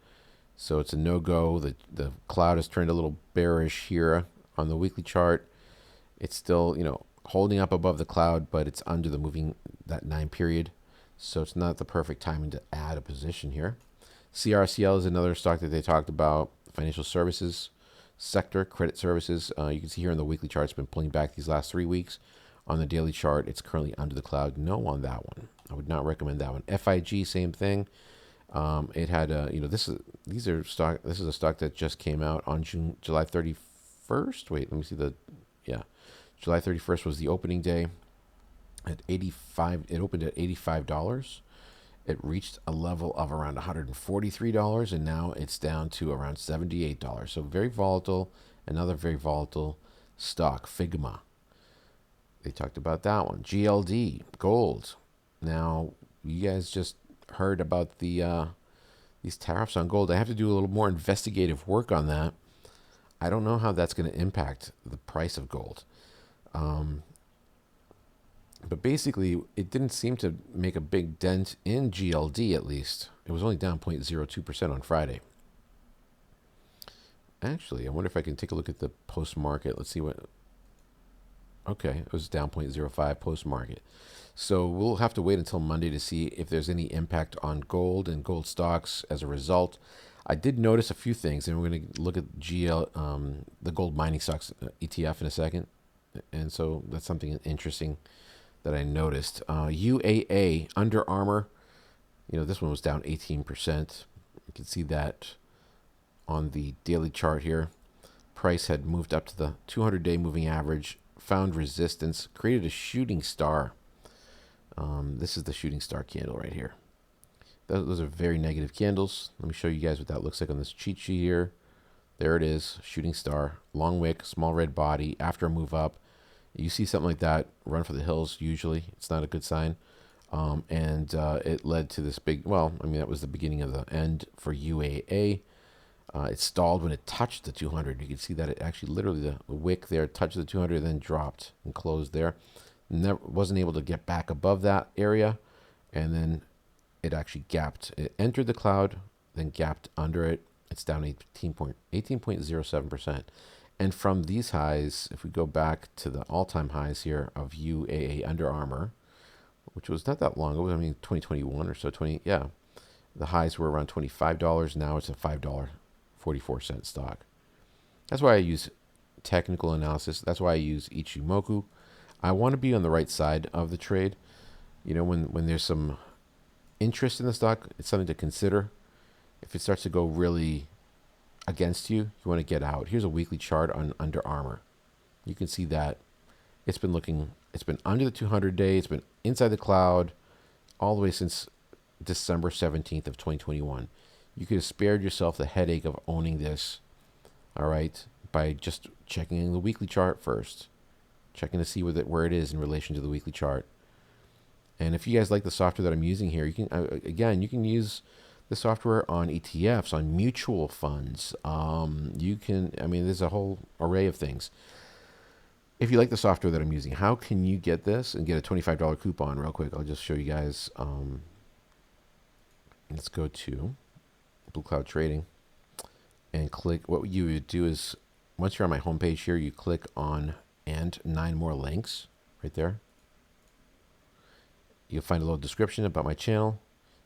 So it's a no-go. The cloud has turned a little bearish here on the weekly chart. It's still holding up above the cloud, but it's under the moving that 9 period, so it's not the perfect timing to add a position here. CRCL is another stock that they talked about, financial services sector, credit services. You can see here in the weekly chart, it's been pulling back these last 3 weeks. On the daily chart, it's currently under the cloud. No on that one. I would not recommend that one. FIG, same thing. It had this is a stock that just came out on July 31st. Wait, let me see July 31st was the opening day at 85. It opened at $85, It reached a level of around $143, and now it's down to around $78. So very volatile. Another very volatile stock, Figma. They talked about that one. GLD, gold. Now, you guys just heard about the these tariffs on gold. I have to do a little more investigative work on that. I don't know how that's going to impact the price of gold. But basically, it didn't seem to make a big dent in GLD, at least. It was only down 0.02% on Friday. Actually, I wonder if I can take a look at the post-market. Let's see what... Okay, it was down 0.05 post-market. So we'll have to wait until Monday to see if there's any impact on gold and gold stocks as a result. I did notice a few things, and we're going to look at the gold mining stocks ETF in a second. And so that's something interesting that I noticed. UAA, Under Armour, this one was down 18%. You can see that on the daily chart here. Price had moved up to the 200-day moving average, found resistance, created a shooting star. This is the shooting star candle right here. Those are very negative candles. Let me show you guys what that looks like on this cheat sheet here. There it is, shooting star, long wick, small red body, after a move up. You see something like that, run for the hills usually. It's not a good sign. It led to this big, that was the beginning of the end for UAA. It stalled when it touched the 200. You can see that it actually literally, the wick there touched the 200, then dropped and closed there. Wasn't able to get back above that area, and then it actually gapped. It entered the cloud, then gapped under it. It's down 18.07%. And from these highs, if we go back to the all-time highs here of UAA Under Armour, which was not that long ago, 2021 or so, the highs were around $25. Now it's a $5.44 stock. That's why I use technical analysis. That's why I use Ichimoku. I want to be on the right side of the trade. When there's some interest in the stock, it's something to consider. If it starts to go really against you, you want to get out. Here's a weekly chart on Under Armour. You can see that it's been under the 200-day. It's been inside the cloud all the way since December 17th of 2021. You could have spared yourself the headache of owning this, all right, by just checking the weekly chart first, checking to see where it is in relation to the weekly chart. And if you guys like the software that I'm using here, you can use the software on ETFs, on mutual funds. There's a whole array of things. If you like the software that I'm using, how can you get this and get a $25 coupon real quick? I'll just show you guys. Let's go to Blue Cloud Trading and click. What you would do is, once you're on my homepage here, you click on and 9 more links right there. You'll find a little description about my channel.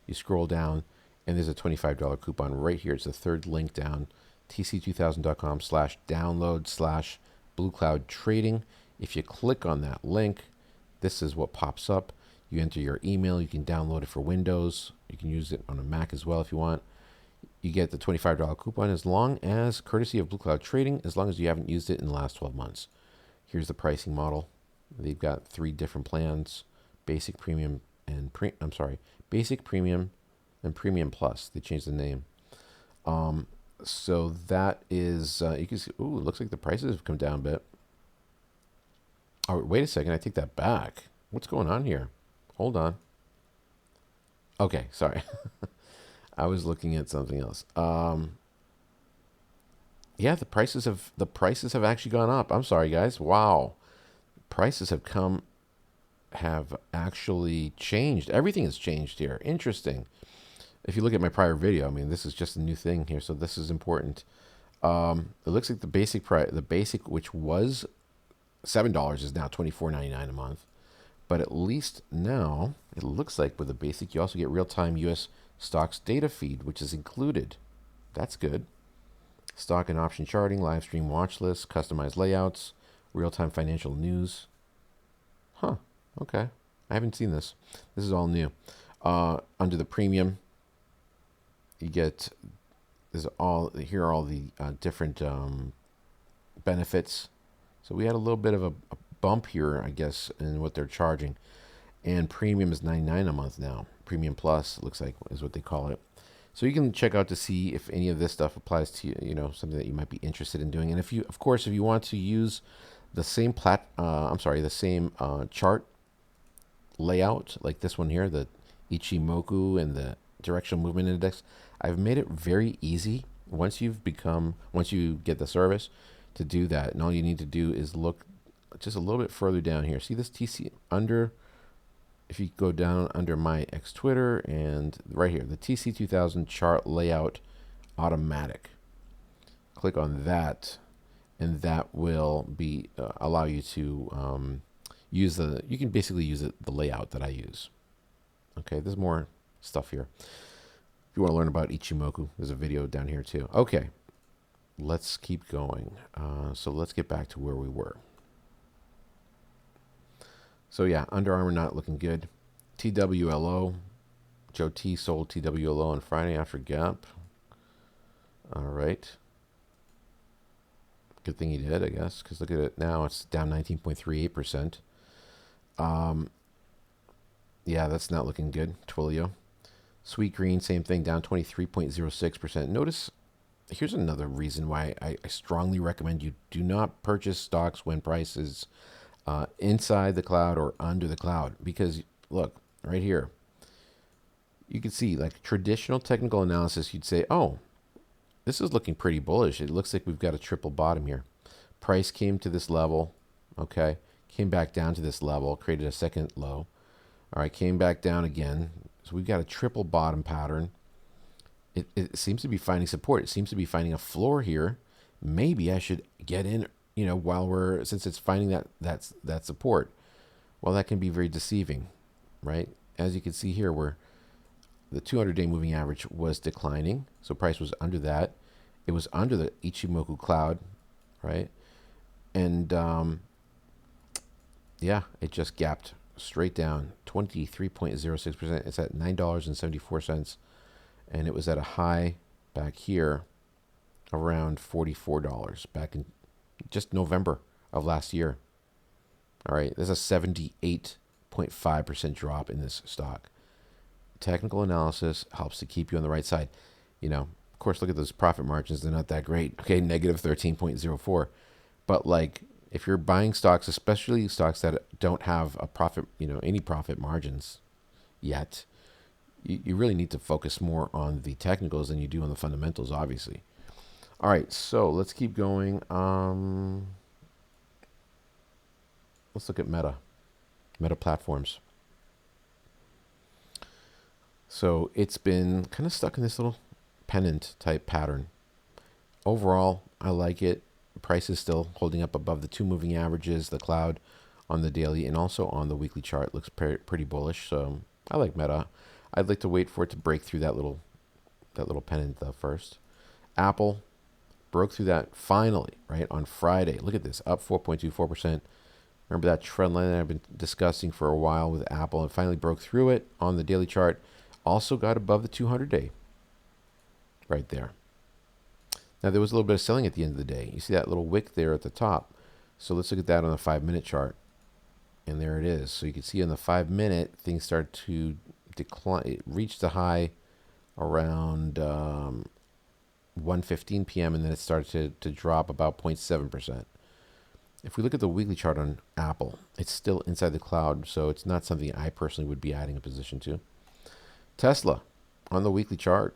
You scroll down, and there's a $25 coupon right here. It's the third link down, tc2000.com/download/bluecloudtrading. If you click on that link, this is what pops up. You enter your email. You can download it for Windows. You can use it on a Mac as well if you want. You get the $25 coupon courtesy of Blue Cloud Trading, as long as you haven't used it in the last 12 months. Here's the pricing model. They've got 3 different plans: basic, premium, and basic, premium, and premium plus. They changed the name. So that is, you can see, it looks like the prices have come down a bit. Oh, wait a second, I take that back. What's going on here? Hold on. Okay, sorry. I was looking at something else. Yeah, the prices have actually gone up. I'm sorry, guys. Wow. Prices have actually changed. Everything has changed here. Interesting. If you look at my prior video, this is just a new thing here, so this is important. It looks like the basic price, which was $7, is now $24.99 a month. But at least now, it looks like with the basic, you also get real-time U.S. stocks data feed, which is included. That's good. Stock and option charting, live stream watch lists, customized layouts, real-time financial news. Huh. Okay. I haven't seen this. This is all new. Under the premium, you get here are all the different benefits. So we had a little bit of a bump here, I guess, in what they're charging. and premium is $99 a month now. Premium Plus looks like is what they call it. So you can check out to see if any of this stuff applies to you, something that you might be interested in doing. And if you, of course, if you want to use the same chart layout like this one here, the Ichimoku and the directional movement index, I've made it very easy once you get the service to do that. And all you need to do is look just a little bit further down here. See this TC under, if you go down under my X Twitter and right here, the TC2000 chart layout automatic. Click on that, and that will be allow you to use you can basically use the layout that I use. Okay, there's more stuff here. If you want to learn about Ichimoku, there's a video down here too. Okay, let's keep going. So let's get back to where we were. So yeah, Under Armour not looking good. TWLO, Joe T sold TWLO on Friday after gap. All right. Good thing he did, I guess, because look at it now. It's down 19.38%. Yeah, that's not looking good. Twilio. Sweet Green, same thing, down 23.06%. Notice, here's another reason why I strongly recommend you do not purchase stocks when price is inside the cloud or under the cloud, because look right here, you can see like traditional technical analysis, you'd say, oh, this is looking pretty bullish. It looks like we've got a triple bottom here. Price came to this level, okay, came back down to this level, created a second low. All right, came back down again. So we've got a triple bottom pattern. It seems to be finding support. It seems to be finding a floor here. Maybe I should get in, since it's finding that support. Well, that can be very deceiving, right? As you can see here, where the 200-day moving average was declining, so price was under that. It was under the Ichimoku cloud, right? And yeah, it just gapped straight down 23.06%. It's at $9.74, and it was at a high back here around $44 back in just November of last year. All right, there's a 78.5% drop in this stock. Technical analysis helps to keep you on the right side. Of course, look at those profit margins. They're not that great. Okay, negative 13.04. But like, if you're buying stocks, especially stocks that don't have a profit, any profit margins yet, you really need to focus more on the technicals than you do on the fundamentals, obviously. All right, so let's keep going. Let's look at Meta platforms. So it's been kind of stuck in this little pennant type pattern. Overall, I like it. Price is still holding up above the 2 moving averages, the cloud on the daily, and also on the weekly chart looks pretty bullish. So I like Meta. I'd like to wait for it to break through that little pennant first. Apple broke through that finally, right, on Friday. Look at this, up 4.24%. Remember that trend line that I've been discussing for a while with Apple? It finally broke through it on the daily chart. Also got above the 200-day right there. Now, there was a little bit of selling at the end of the day. You see that little wick there at the top. So let's look at that on the 5-minute chart. And there it is. So you can see on the 5-minute, things start to decline. It reached the high around 1:15 p.m. and then it started to drop about 0.7%. If we look at the weekly chart on Apple, it's still inside the cloud, so it's not something I personally would be adding a position to. Tesla, on the weekly chart,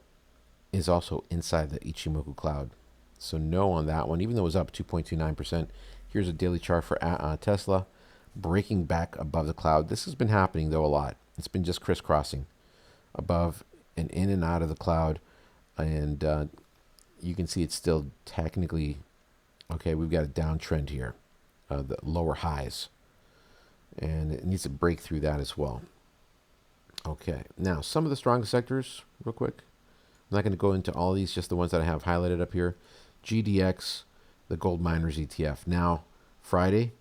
is also inside the Ichimoku cloud. So no on that one, even though it was up 2.29%. Here's a daily chart for Tesla, breaking back above the cloud. This has been happening, though, a lot. It's been just crisscrossing above and in and out of the cloud. And you can see it's still technically, okay, we've got a downtrend here, the lower highs. And it needs to break through that as well. Okay, now some of the strongest sectors, real quick. I'm not going to go into all these, just the ones that I have highlighted up here. GDX, the gold miners ETF. Now, Friday,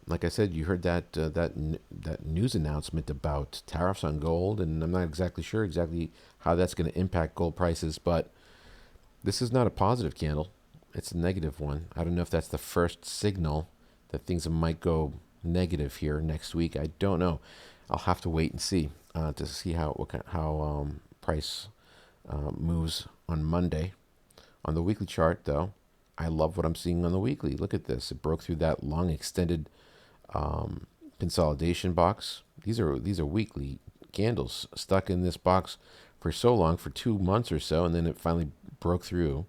like I said, you heard that news announcement about tariffs on gold, and I'm not exactly sure how that's going to impact gold prices, but this is not a positive candle. It's a negative one. I don't know if that's the first signal that things might go negative here next week. I don't know. I'll have to wait and see to see how price moves on Monday. On the weekly chart, though, I love what I'm seeing on the weekly. Look at this. It broke through that long extended consolidation box. These are weekly candles stuck in this box for so long, for 2 months or so, and then it finally broke through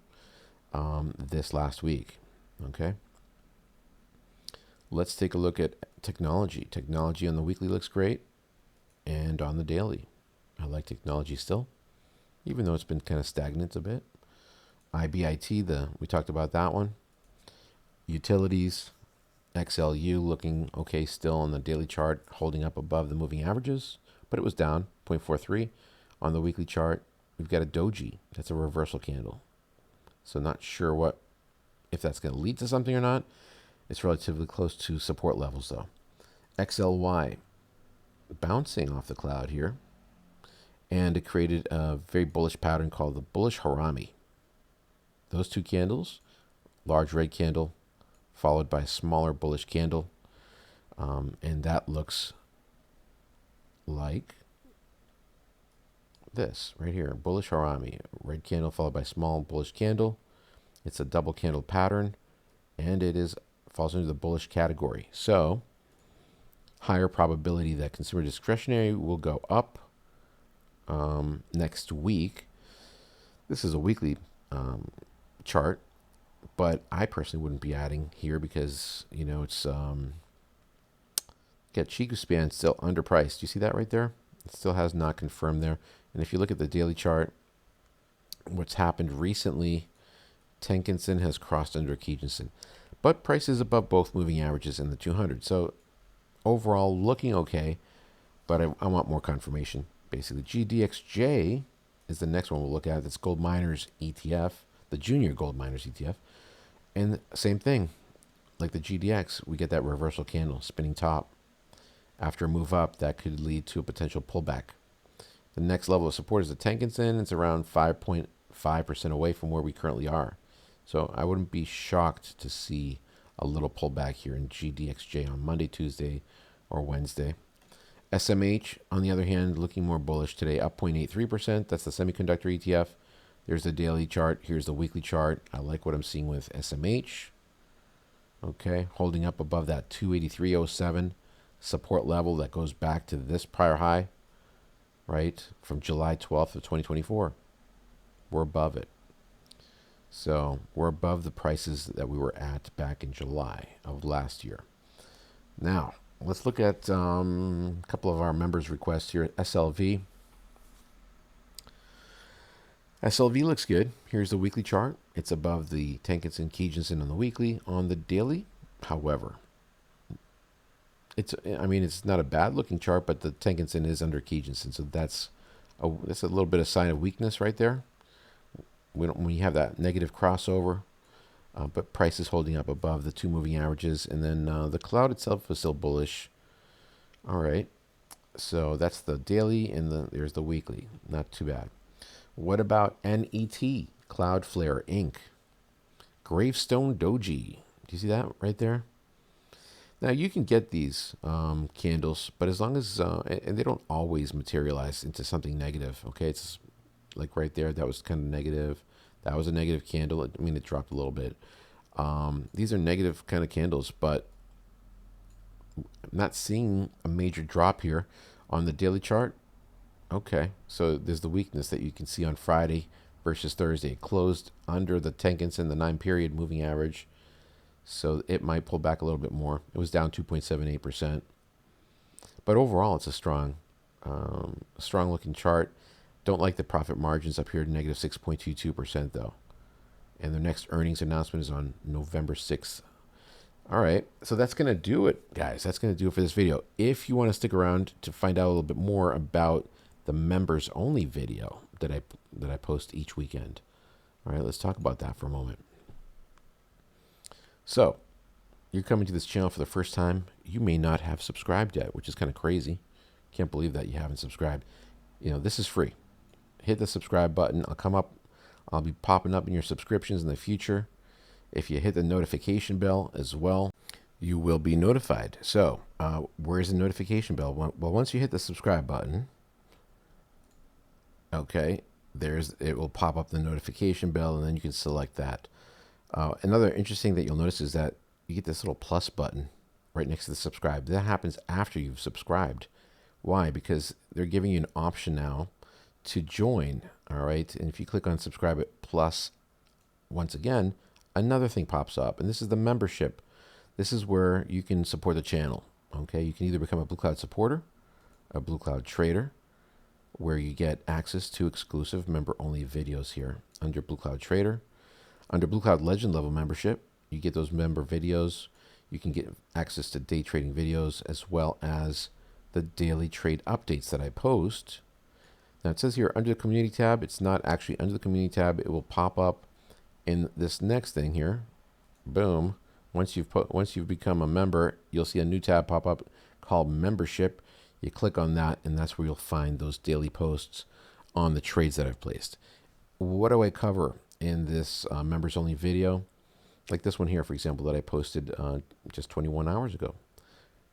this last week. Okay. Let's take a look at technology. Technology on the weekly looks great, and on the daily, I like technology still, even though it's been kind of stagnant a bit. IBIT, we talked about that one. Utilities, XLU looking okay still on the daily chart, holding up above the moving averages, but it was down 0.43. On the weekly chart, we've got a doji. That's a reversal candle. So not sure if that's going to lead to something or not. It's relatively close to support levels though. XLY bouncing off the cloud here, and it created a very bullish pattern called the bullish harami. Those two candles, large red candle followed by a smaller bullish candle, and that looks like this right here, bullish harami, red candle followed by small bullish candle. It's a double candle pattern, and it falls into the bullish category. So higher probability that consumer discretionary will go up next week. This is a weekly chart, but I personally wouldn't be adding here because it's got Chiku span still underpriced. You see that right there? It still has not confirmed there. And if you look at the daily chart, what's happened recently, Tenkan-sen has crossed under Kijun-sen, but price is above both moving averages in the 200. So overall looking okay, but I want more confirmation. Basically, GDXJ is the next one we'll look at. That's gold miners ETF, the junior gold miners ETF. And same thing, like the GDX, we get that reversal candle, spinning top. After a move up, that could lead to a potential pullback. The next level of support is the Tenkan-sen. It's around 5.5% away from where we currently are. So I wouldn't be shocked to see a little pullback here in GDXJ on Monday, Tuesday, or Wednesday. SMH, on the other hand, looking more bullish today, up 0.83%. That's the semiconductor ETF. There's the daily chart. Here's the weekly chart. I like what I'm seeing with SMH. Okay, holding up above that 283.07 support level that goes back to this prior high, right, from July 12th of 2024. We're above it. So we're above the prices that we were at back in July of last year. Now, let's look at a couple of our members' requests here. SLV. SLV looks good. Here's the weekly chart. It's above the Tenkan-sen, Kijun-sen on the weekly. On the daily, however, it's not a bad looking chart, but the Tenkan-sen is under Kijun-sen, so that's a little bit of sign of weakness right there. We have that negative crossover, but price is holding up above the two moving averages, and then the cloud itself is still bullish. All right, so that's the daily, and there's the weekly. Not too bad. What about NET, Cloudflare Inc., Gravestone Doji? Do you see that right there? Now you can get these candles, but as long as and they don't always materialize into something negative. Okay, it's like right there, that was kind of negative. That was a negative candle. I mean, it dropped a little bit. These are negative kind of candles, but I'm not seeing a major drop here on the daily chart. Okay, so there's the weakness that you can see on Friday versus Thursday. It closed under the Tenkan-sen, the 9-period moving average, so it might pull back a little bit more. It was down 2.78%, but overall, it's a strong looking chart. Don't like the profit margins up here, negative 6.22% though. And the next earnings announcement is on November 6th. All right, so that's going to do it, guys. That's going to do it for this video. If you want to stick around to find out a little bit more about the members only video that I post each weekend. All right, let's talk about that for a moment. So, you're coming to this channel for the first time. You may not have subscribed yet, which is kind of crazy. Can't believe that you haven't subscribed. This is free. Hit the subscribe button. I'll be popping up in your subscriptions in the future. If you hit the notification bell as well, you will be notified. So where's the notification bell? Well, once you hit the subscribe button, okay, it will pop up the notification bell, and then you can select that. Another interesting that you'll notice is that you get this little plus button right next to the subscribe. That happens after you've subscribed. Why? Because they're giving you an option now to join. All right, and if you click on subscribe it plus, once again, another thing pops up, and this is the membership. This is where you can support the channel. Okay, you can either become a Blue Cloud supporter, a Blue Cloud trader, where you get access to exclusive member-only videos here under Blue Cloud Trader. Under Blue Cloud Legend level membership, you get those member videos. You can get access to day trading videos as well as the daily trade updates that I post. Now it says here under the community tab, it's not actually under the community tab. It will pop up in this next thing here. Boom. Once you've become a member, you'll see a new tab pop up called membership. You click on that, and that's where you'll find those daily posts on the trades that I've placed. What do I cover in this members only video? Like this one here, for example, that I posted just 21 hours ago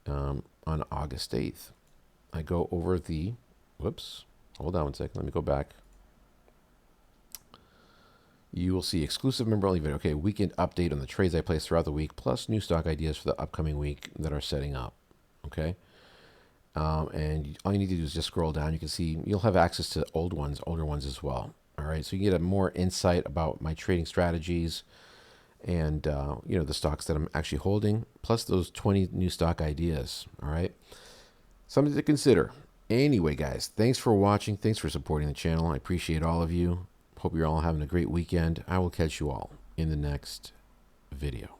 on August 8th. I go over the, whoops, hold on one second, let me go back. You will see exclusive member only video. Okay, weekend update on the trades I placed throughout the week, plus new stock ideas for the upcoming week that are setting up. Okay. And all you need to do is just scroll down. You can see you'll have access to older ones as well. All right, so you get a more insight about my trading strategies and the stocks that I'm actually holding, plus those 20 new stock ideas. All right, something to consider. Anyway, guys, thanks for watching. Thanks for supporting the channel. I appreciate all of you. Hope you're all having a great weekend. I will catch you all in the next video.